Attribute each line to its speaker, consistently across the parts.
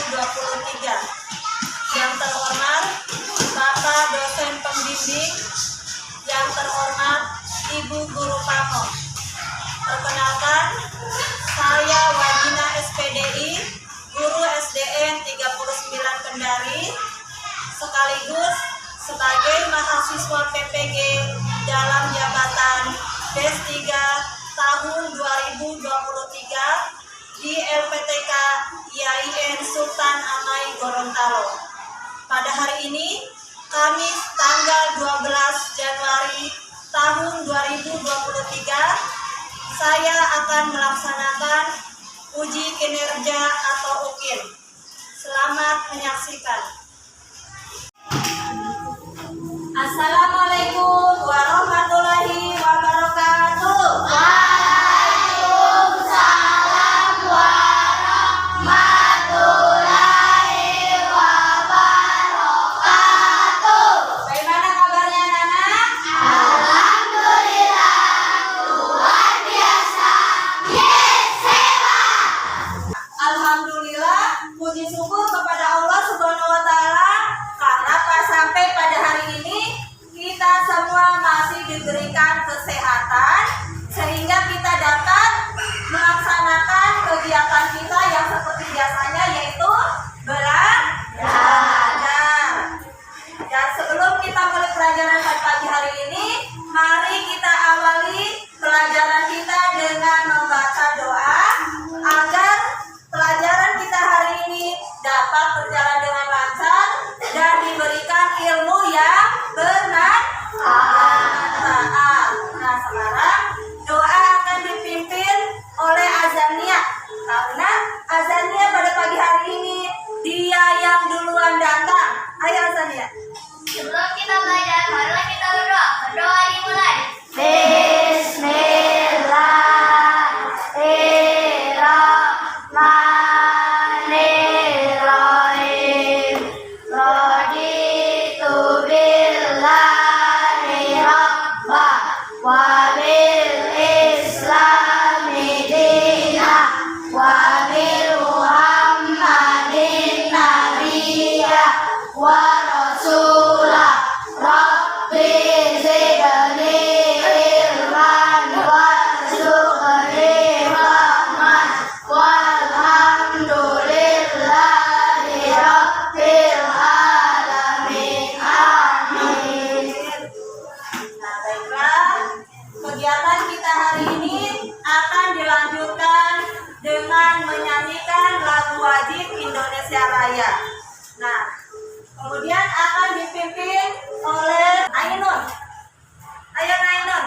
Speaker 1: 2023. Yang terhormat Bapak dosen pembimbing, yang terhormat Ibu Guru Pamo. Perkenalkan, saya Wajina SPDI, Guru SDN 39 Kendari, sekaligus sebagai mahasiswa PPG dalam jabatan D3 tahun 2023 di LPTK IAIN Sultan Amai Gorontalo. Pada hari ini, Kamis tanggal 12 Januari tahun 2023, saya akan melaksanakan uji kinerja atau UKIN. Selamat menyaksikan. Assalamualaikum warahmatullahi wabarakatuh.
Speaker 2: Waalaikumsalam warahmatullahi wabarakatuh.
Speaker 1: Bagaimana kabarnya anak-anak?
Speaker 2: Alhamdulillah, luar biasa. Sehat.
Speaker 1: Alhamdulillah, puji syukur kepada Allah Subhanahu wa Ta'ala, karena pas sampai pada hari ini kita semua masih diberikan kesehatan sehingga kita dapat melaksanakan kegiatan kita yang seperti biasanya, yaitu belajar. Dan sebelum kita mulai pelajaran pada pagi hari ini, mari kita awali pelajaran kita dengan membaca doa agar pelajaran kita hari ini dapat berjalan dengan lancar dan diberikan ilmu yang bermanfaat. Nah, sekarang doa akan dipimpin oleh Azania, karena Azania pada pagi hari ini dia yang duluan datang. Ayo Azania.
Speaker 2: Sebelum kita belajar, marilah kita berdoa. Berdoa dimulai. Bismillahirrahmanirrahim. Raditu billahi rabba wa bil islami dina wa bil muhammadin nabiyya wa rasula. Rabbi zidni ilman warzuqni fahman walhamdulillahi rabbil alamin. Amin.
Speaker 1: Nah, baiklah, kegiatan kita hari ini akan dilanjutkan dengan menyanyikan lagu wajib Indonesia Raya. Nah, kemudian akan dipimpin oleh Ainun. Ayo Ainun.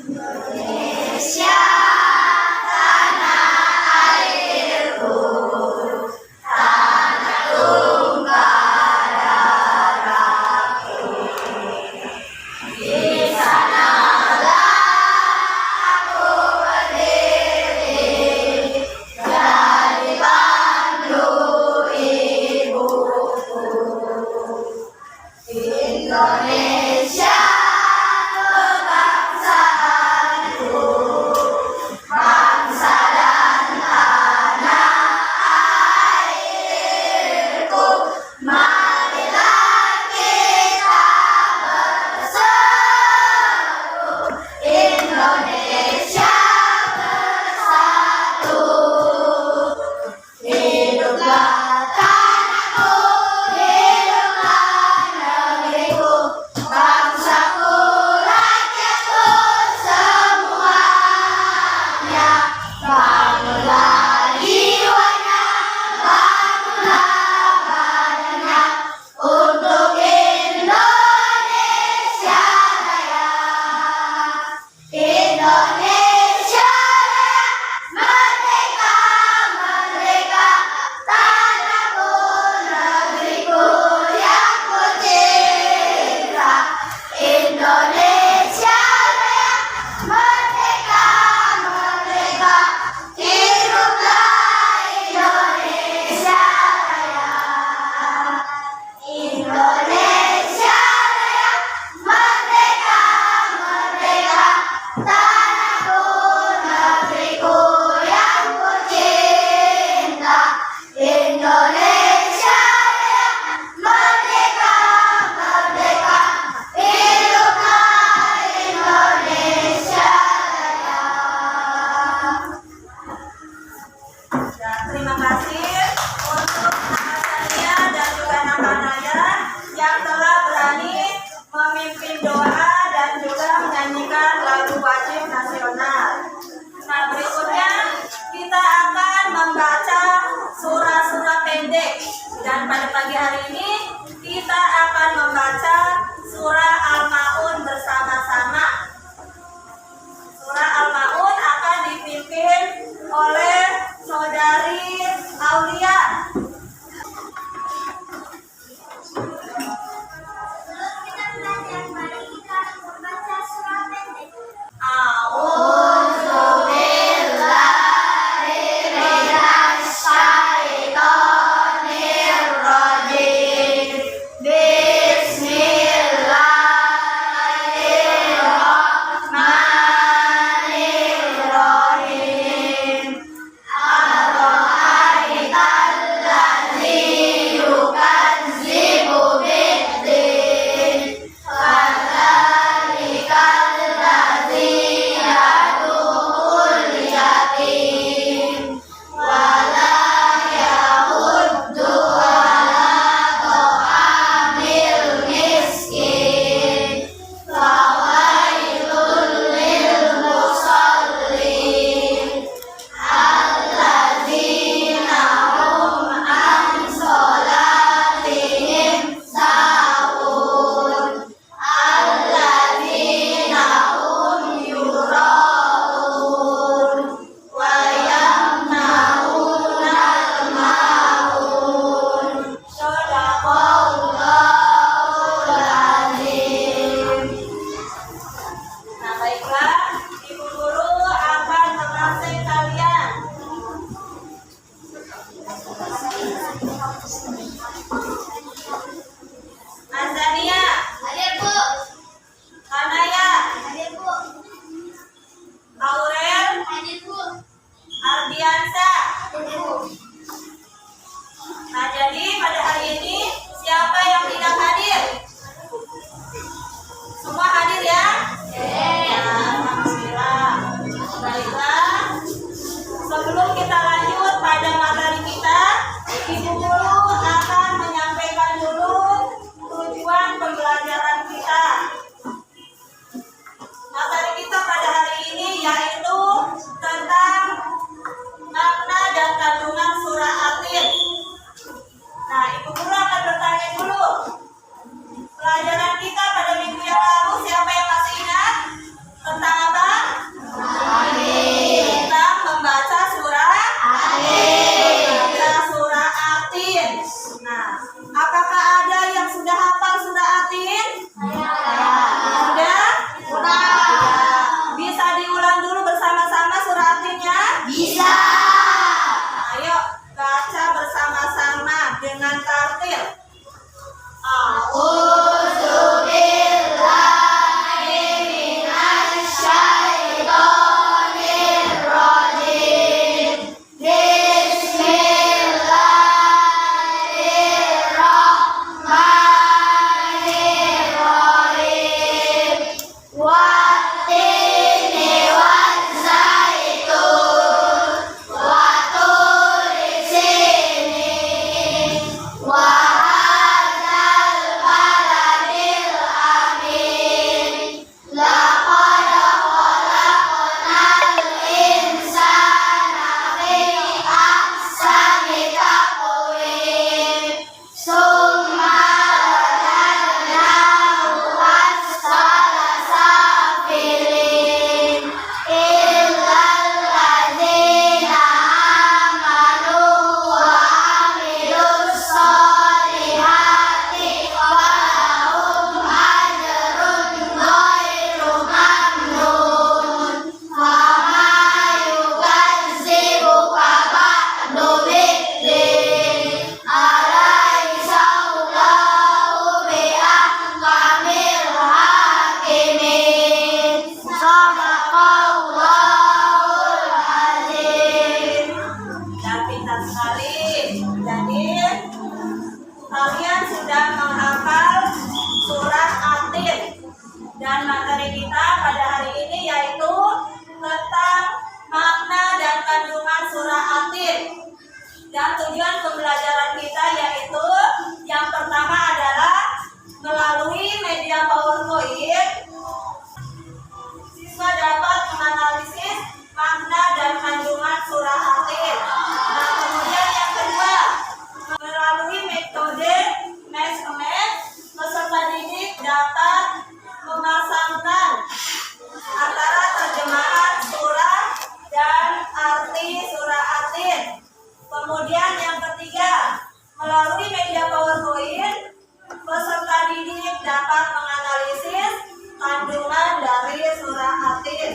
Speaker 2: Indonesia tanah
Speaker 1: Dan materi kita pada hari ini yaitu tentang makna dan kandungan surah Atin. Dan tujuan pembelajaran kita yaitu yang pertama adalah melalui media PowerPoint siswa dapat menganalisis makna dan kandungan surah Atin. Nah, kemudian yang kedua, melalui metode Match-Match, peserta didik dapat memasangkan antara terjemahan surah dan arti surah Atin. Kemudian yang ketiga, melalui media PowerPoint, peserta didik dapat menganalisis kandungan dari surah Atin.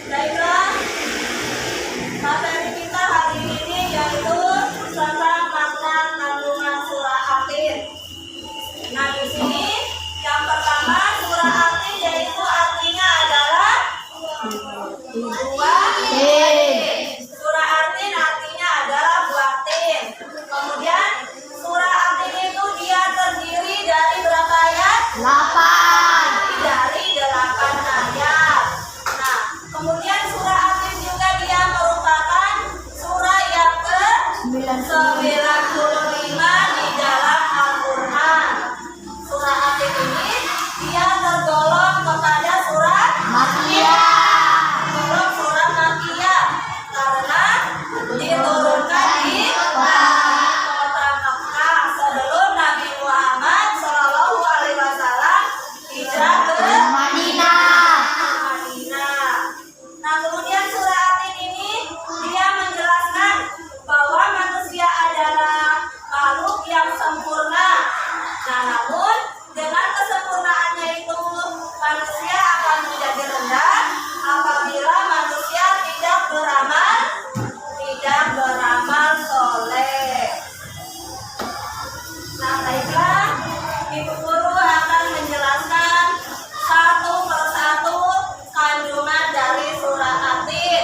Speaker 1: Baiklah, materi kita hari ini yaitu tentang makna kandungan surah Atin. Nah, di sini yang pertama surah Atin yaitu artinya adalah buah tin. Surah Atin artinya adalah buah tin. Kemudian surah Atin itu dia terdiri dari berapa ayat?
Speaker 3: 8.
Speaker 1: Dari 8 ayat. Nah, kemudian surah Atin juga dia merupakan surah yang ke-95 di dalam Al-Quran. Surah Atin ini dia tergolong kepada surah tergolong surah Makkiyah karena diturunkan di kota Makkah sebelum Nabi Muhammad SAW hijrah ke
Speaker 3: Madinah.
Speaker 1: Madinah. Nah, kemudian surah Atin ini dia menjelaskan bahwa manusia adalah makhluk yang sempurna. Nah, namun dengan kesempurnaannya itu manusia akan menjadi rendah apabila manusia tidak beramal soleh. Nah, baiklah, Ibu Guru akan menjelaskan satu persatu kandungan dari surah Atin.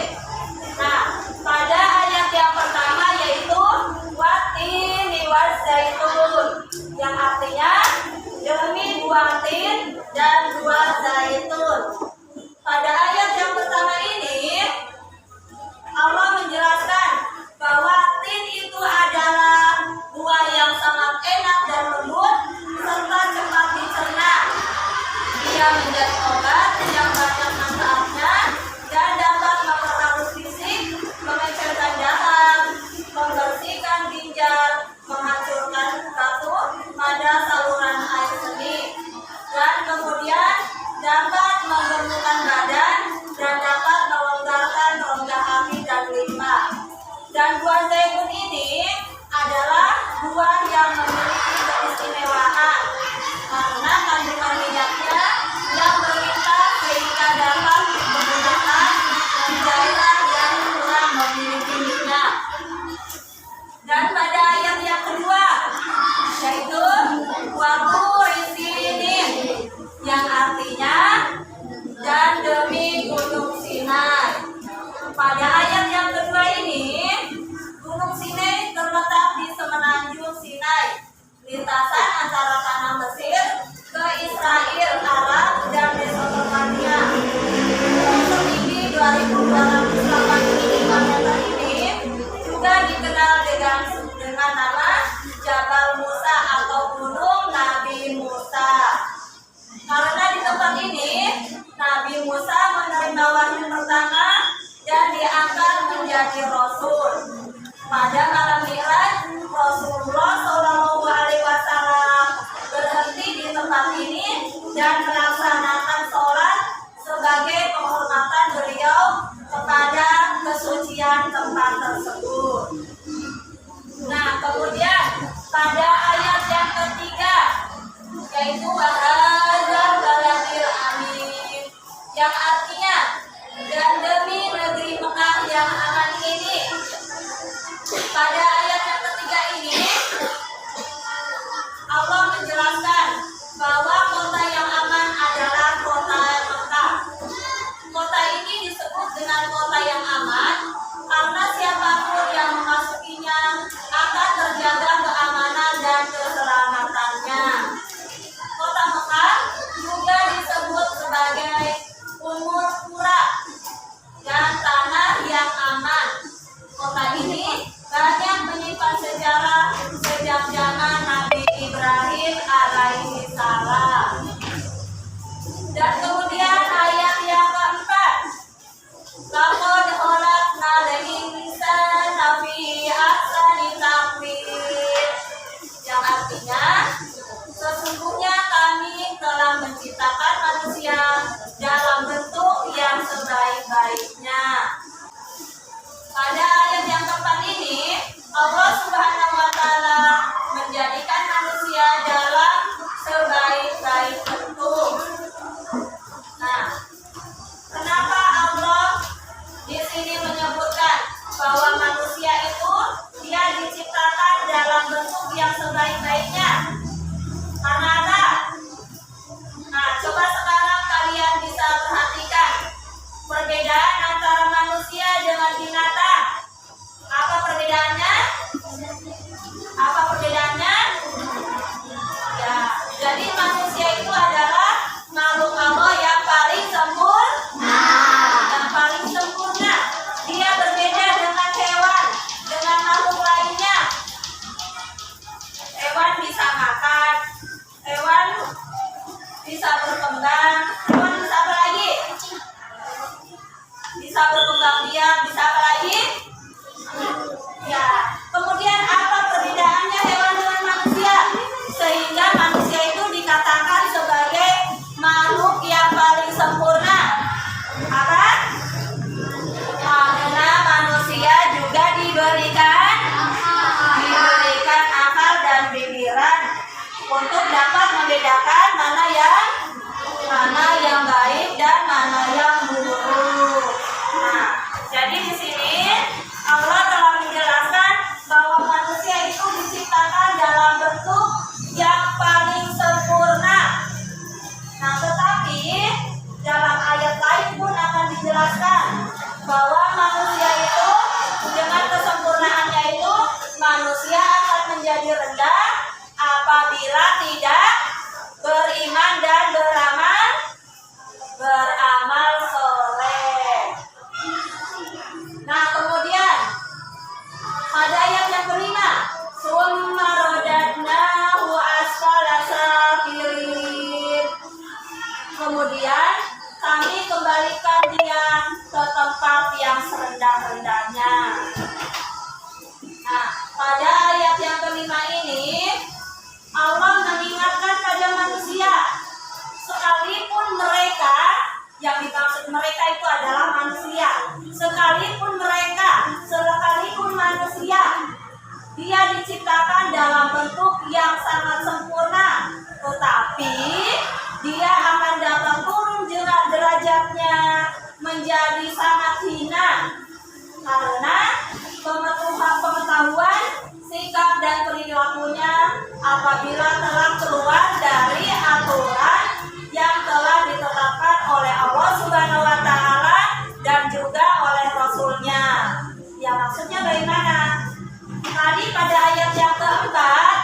Speaker 1: Nah, pada ayat yang pertama yaitu watini wazaitun, yang artinya demi buah tin dan buah zaitun. Pada ayat yang pertama ini Allah menjelaskan bahwa tin itu adalah buah yang sangat enak dan lembut serta cepat dicerna. Dia menjadi obat yang banyak manfaatnya dan dapat memperhalus fisik, mengecerkan darah, membersihkan ginjal, menghancurkan batu pada saluran air seni, dan kemudian dapat membentukkan badan dan dapat melonggarkan rongga hati dan limpa. Dan buah zaitun ini adalah buah yang memiliki keistimewaan karena kandungan minyaknya yang berlimpah sehingga dapat digunakan di daerah yang kurang memiliki minyak. Dan pada ayat yang kedua yaitu Waturi-Sinin, yang artinya dan demi Gunung Sinai. Pada ayat yang kedua ini Gunung Sinai terletak di semenanjung Sinai, lintasan antara tanah Mesir ke Israel, Arab, dan Mesopotamia. Setinggi 2.285 meter ini juga dikenal dengan nama Jabal Musa atau Gunung Nabi Musa. Karena di tempat ini Nabi Musa menerima wahyu pertama dan diangkat menjadi rasul. Pada malam Mi'raj, Rasulullah SAW bisa berkembang biak, bisa apa lagi? Ya, kemudian apa perbedaannya hewan dengan manusia? Sehingga manusia itu dikatakan sebagai makhluk yang paling sempurna. Apa? Karena manusia juga diberikan akal dan pikiran untuk dapat membedakan mana yang baik dan mana yang buruk. Nah, jadi di sini Allah telah menjelaskan bahwa manusia itu diciptakan dalam bentuk yang paling sempurna. Nah, tetapi dalam ayat lain pun akan dijelaskan bahwa manusia itu dengan kesempurnaannya itu manusia akan menjadi rendah apabila tidak beriman dan beramal soleh. Nah, kemudian pada ayat yang kelima, summa radadnahu asfala safilin. Kemudian kami kembalikan dia ke tempat yang serendah-rendahnya. Nah, pada ayat yang kelima ini Allah mengingatkan pada manusia, sekalipun mereka, yang dimaksud mereka itu adalah manusia, sekalipun manusia dia diciptakan dalam bentuk yang sangat sempurna, tetapi dia akan dapat turun derajatnya menjadi sangat hina karena pengetahuan, sikap dan perilakunya apabila telah keluar dari aturan yang telah ditetapkan oleh Allah Subhanahu wa taala dan juga oleh Rasulnya. Ya, maksudnya bagaimana? Tadi pada ayat yang keempat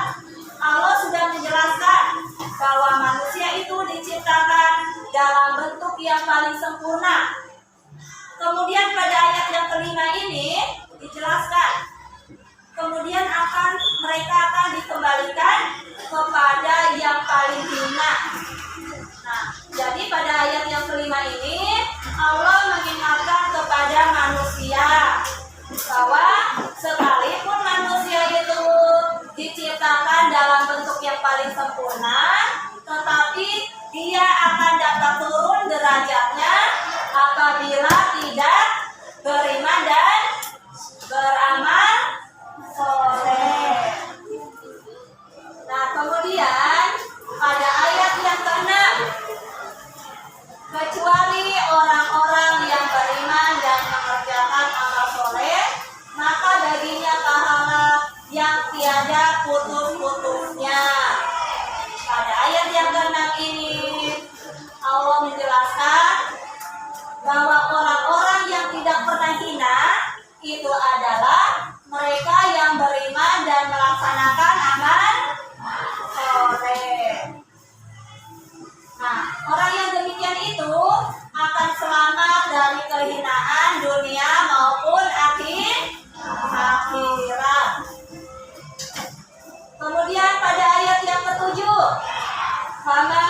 Speaker 1: Allah sudah menjelaskan bahwa manusia itu diciptakan dalam bentuk yang paling sempurna. Kemudian pada ayat yang kelima ini dijelaskan, kemudian mereka akan dikembalikan kepada yang paling hina. Nah, jadi pada ayat yang kelima ini Allah mengingatkan kepada manusia bahwa sekalipun manusia itu diciptakan dalam bentuk yang paling sempurna, tetapi dia akan dapat turun derajatnya apabila tidak beriman dan beramal soleh. Nah, kemudian pada ayat yang ke-6, kecuali orang-orang yang beriman dan mengerjakan amal soleh, maka baginya pahala yang tiada putus-putusnya. Pada ayat yang ke-6 ini Allah menjelaskan bahwa orang-orang yang tidak pernah hina itu adalah mereka yang beriman dan melaksanakan amal soleh. Nah, orang yang demikian itu akan selamat dari kehinaan dunia maupun akhirat. Kemudian pada ayat yang ke-7, fama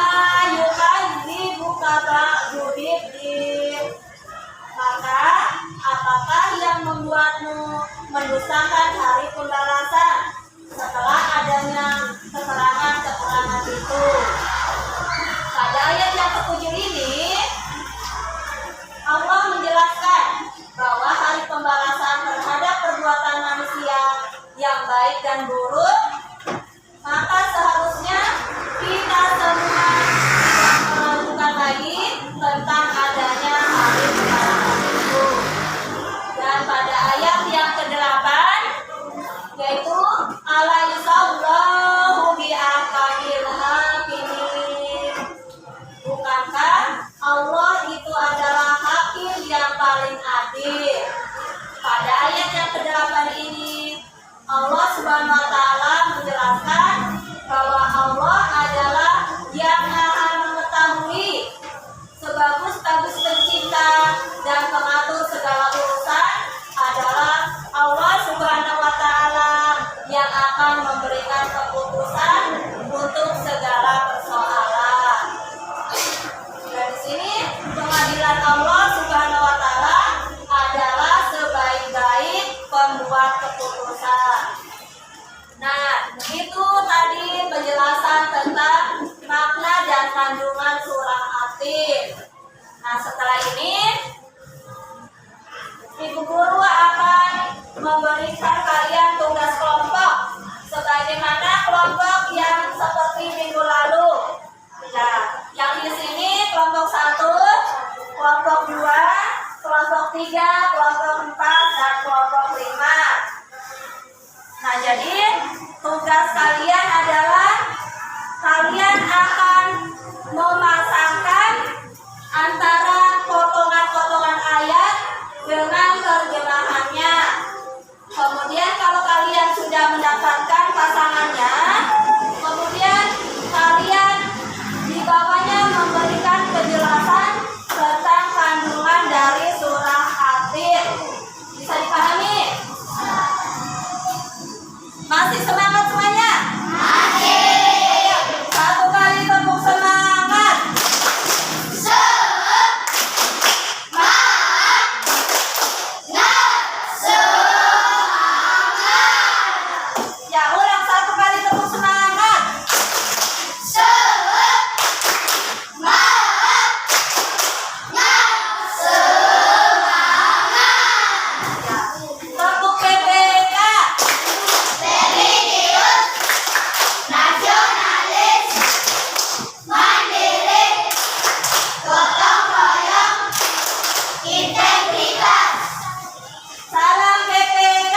Speaker 1: yukadzibuka ba'du biddin. Maka apakah yang membuatmu mendustakan hari pembalasan setelah adanya keterangan-keterangan itu? Pada ayat yang ke-7 ini Allah menjelaskan bahwa hari pembalasan terhadap perbuatan manusia yang baik dan buruk, maka seharusnya kita semua tidak meragukan lagi tentang adanya hari pembalasan itu. Dan pada ayat yang ke-8 yaitu alaihissallahu bi'ahkamil hakimin. Bukankah Allah itu adalah hakim yang paling adil? Pada ayat yang ke-8 ini Allah Subhanahu wa taala menjelaskan bahwa Allah adalah yang Maha mengetahui, sebagus-bagus pencipta dan pengatur segala urusan adalah Allah Subhanahu wa taala yang akan memberikan keputusan untuk segala persoalan. Dan di sini pengadilan Allah Subhanahu wa taala Nah, itu tadi penjelasan tentang makna dan kandungan surah Atin. Nah, setelah ini Ibu Guru akan memberikan kalian tugas kelompok sebagaimana kelompok yang seperti minggu lalu. Nah, yang di sini kelompok 1, kelompok 2, kelompok 3, kelompok 4, dan kelompok 5. Nah, jadi tugas kalian adalah kalian akan memasangkan antara potongan-potongan ayat dengan terjemahannya. Kemudian kalau kalian sudah mendapatkan pasangannya, kemudian kalian di bawahnya memberikan penjelasan tentang kandungan dari surah Atin. Bisa dipahami? Masih semangat semuanya? Masih. Satu kali tepuk semangat. Ya, ulang satu kali tepuk semangat. Ya, tepuk PPK. Salam PPK.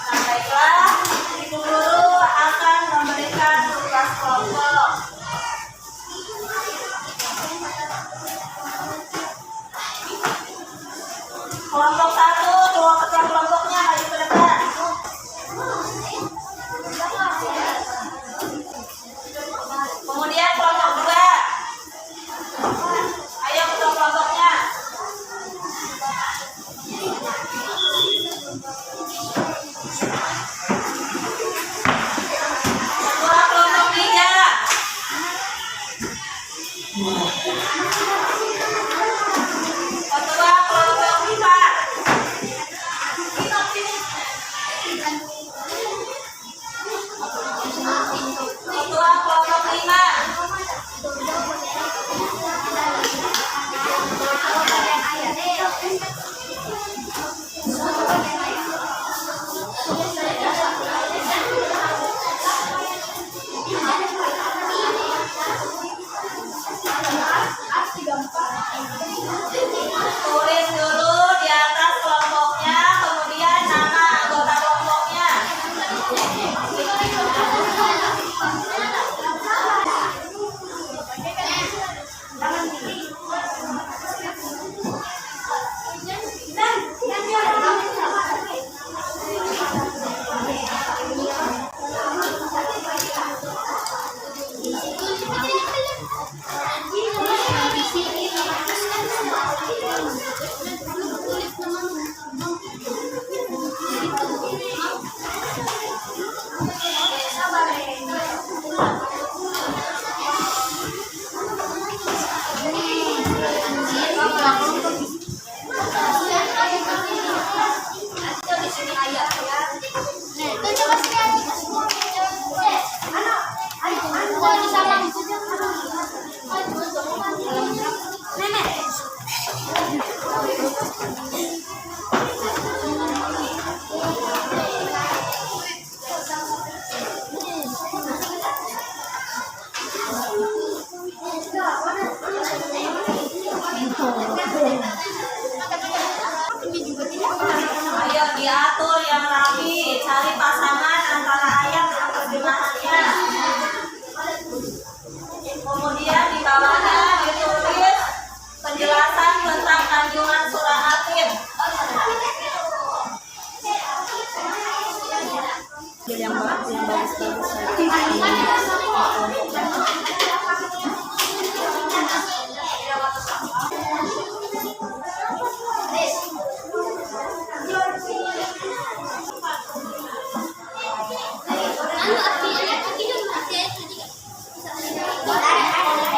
Speaker 1: Nah, baiklah, Ibu Guru akan memberikan tugas kelompok. Kelompok 1, ketua kelompoknya maju ke depan. Kemudian kelompok 2. Ayo ketua kelompoknya. Ketua kelompok 3. Ketua kelompok 4. Ketua kelompok 5. Tulis dulu di atas kelompoknya, kemudian nama anggota kelompoknya. Ayo diatur yang rapi, cari pasangan antara ayat dan terjemahannya. Kemudian di bawahnya ditulis penjelasan tentang kandungan surah Atin. Yang bagus-bagus.
Speaker 2: Anu,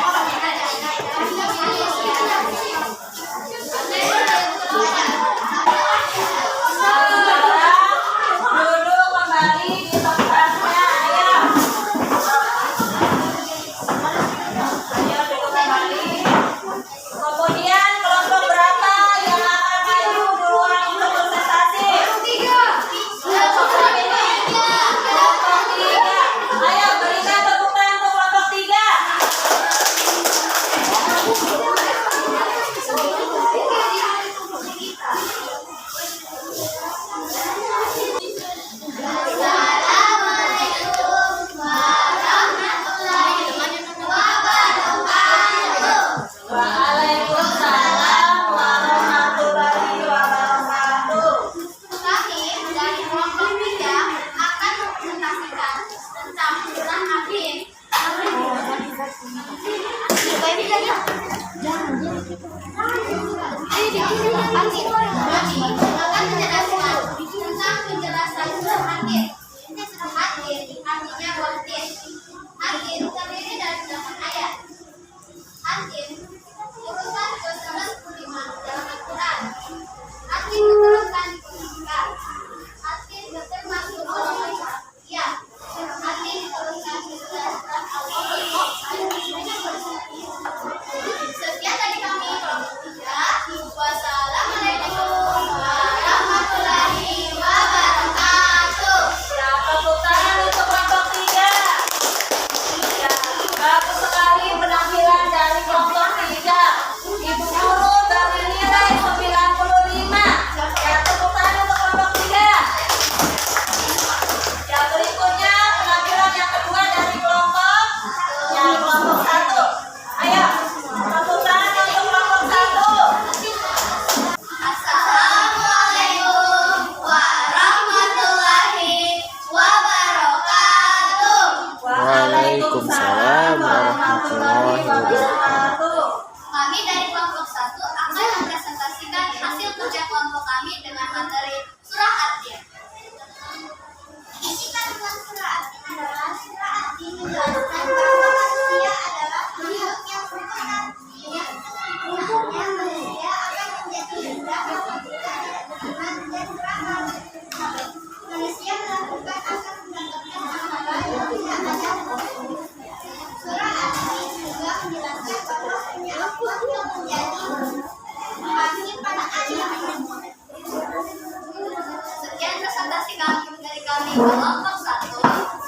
Speaker 2: kasih dari kami kelompok 1.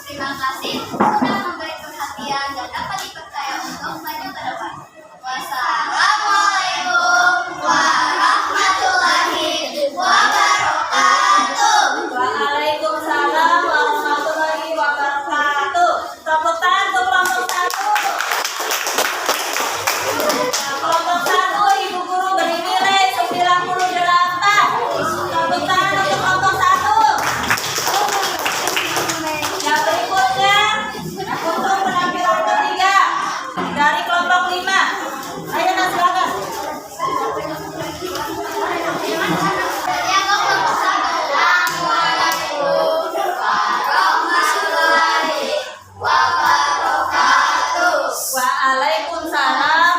Speaker 2: Terima kasih sudah memberi perhatian dan dapat dipercaya untuk maju ke depan. Wassalamualaikum warahmatullahi wabarakatuh.
Speaker 1: Waalaikumsalam warahmatullahi wabarakatuh. Tepuk tangan untuk kelompok 1. Kelompok 1 Ibu Guru beri nilai 98. Tepuk tangan untuk kelompok 1. Yang berikutnya untuk penampilan ketiga dari kelompok 5. Ayo Nas, silakan.
Speaker 2: Yang kelompok 1. Assalamualaikum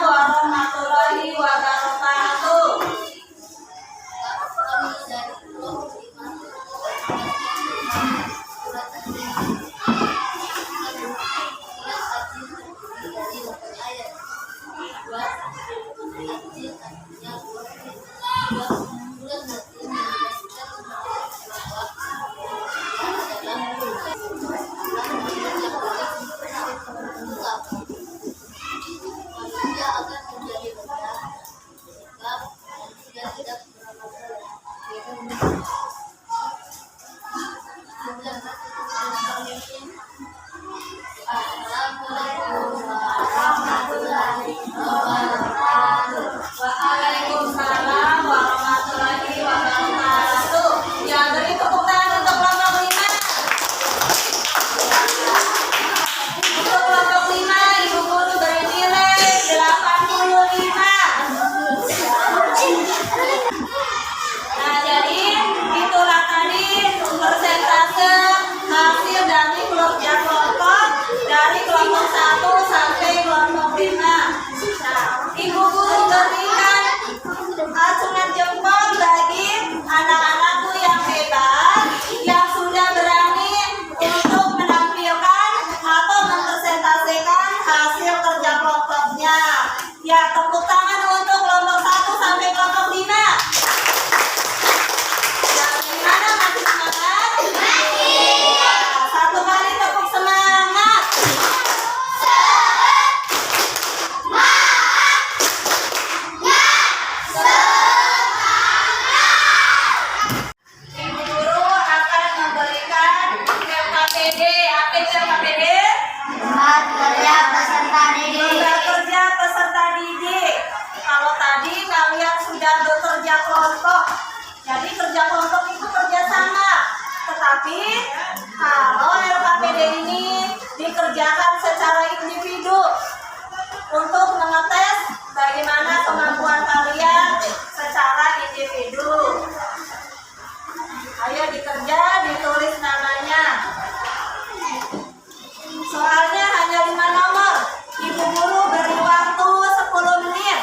Speaker 2: warahmatullahi wabarakatuh.
Speaker 1: Waalaikumsalam warahmatullahi wabarakatuh. Waalaikumsalam warahmatullahi wabarakatuh. Yang beri tepuk tangan untuk kelompok 5. Untuk kelompok 5 Ibu Guru beri nilai 85. Nah, jadi itulah tadi persentase hasil dari kerja kelompok dari kelompok 1 sampai kelompok 5. Nah, Ibu Guru berikan acungan jempol bagi anak-anakku yang hebat yang sudah berani untuk menampilkan atau mempresentasikan hasil kerja kelompoknya. Ya, tepuk tangan untuk kelompok 1 sampai kelompok 5. Yang gimana, masih semangat? Satu kali tepuk semangat. Ibu Guru akan memberikan LKPD. Apa itu LKPD?
Speaker 3: Tempat kerja peserta didik.
Speaker 1: Lembar kerja peserta didik. Kalau tadi kalian sudah bekerja kelompok, jadi kerja kelompok itu kerja sama. Tetapi kalau LKPD ini dikerjakan secara individu untuk mengetes bagaimana kemampuan kalian secara individu. Ayo dikerja, ditulis namanya. Soalnya hanya 5 nomor. Ibu Guru beri waktu 10 menit.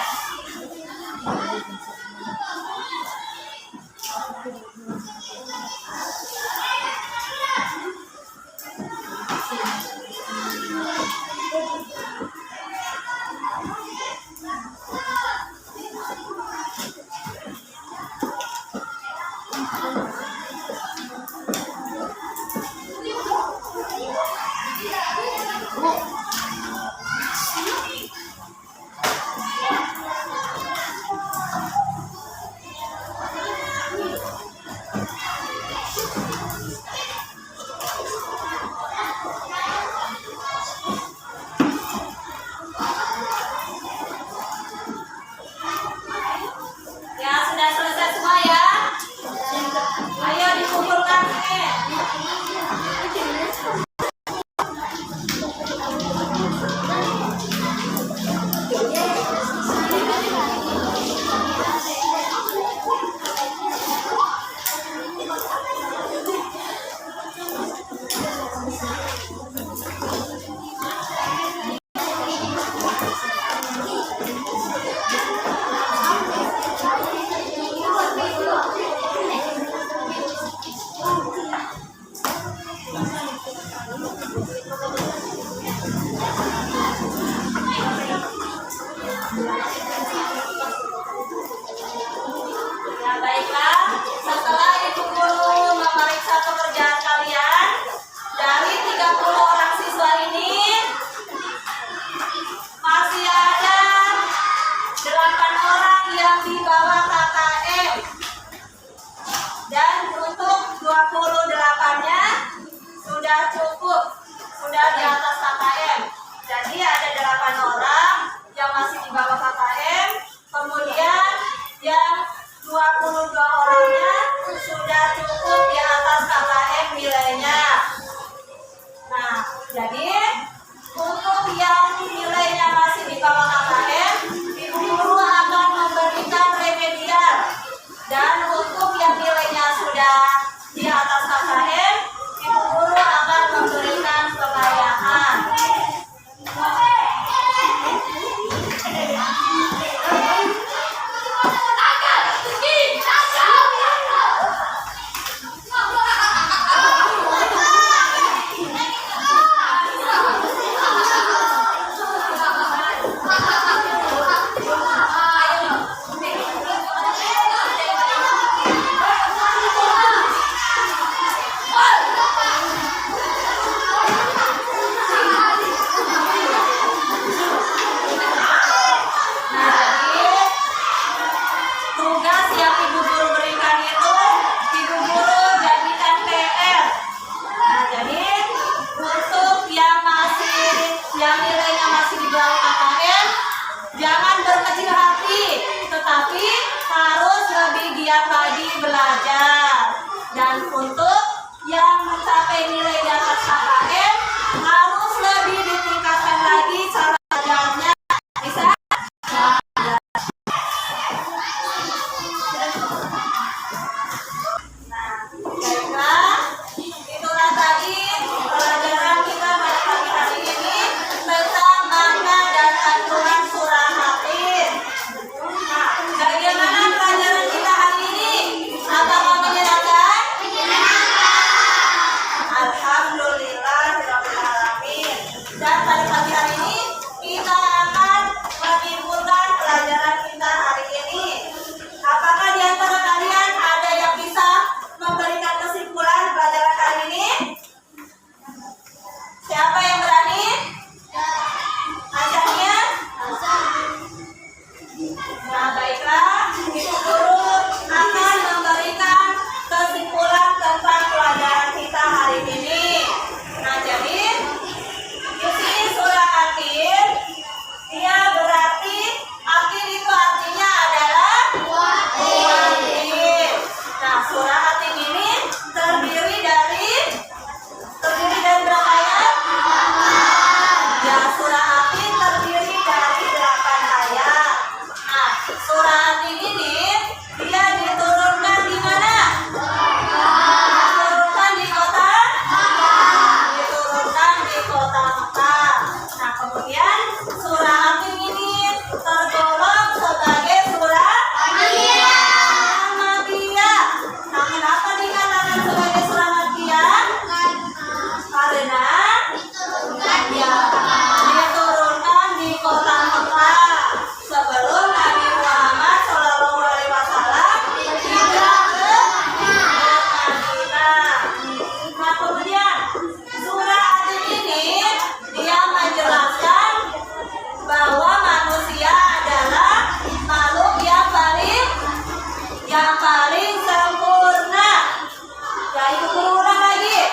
Speaker 1: Baik, ulang lagi.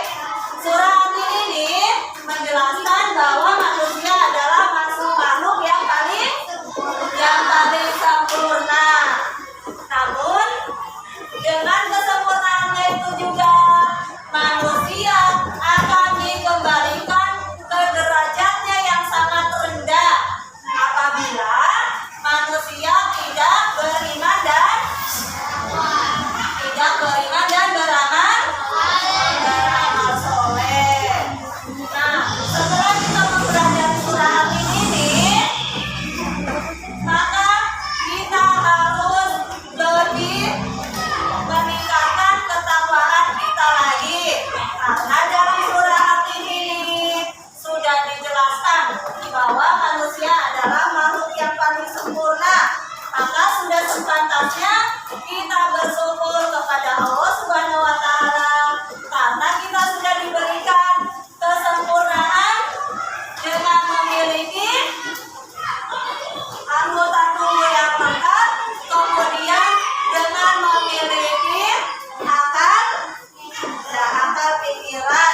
Speaker 1: Surah ini menjelaskan bahwa manusia adalah makhluk yang paling sempurna. Namun dengan kesempurnaannya itu juga manusia akan dikembalikan ke derajatnya yang sangat rendah apabila manusia tidak beriman dan beramal soleh. Nah, setelah kita mempelajari surah ini, maka kita harus lebih meningkatkan ketakwaan kita lagi, karena dalam surah ini sudah dijelaskan bahwa manusia adalah makhluk yang paling sempurna. Maka sudah sepantasnya kita bersyukur kepada Allah Subhanahu wa Ta'ala, karena kita sudah diberikan kesempurnaan dengan memiliki anggota tubuh yang lengkap, kemudian dengan memiliki akal pikiran.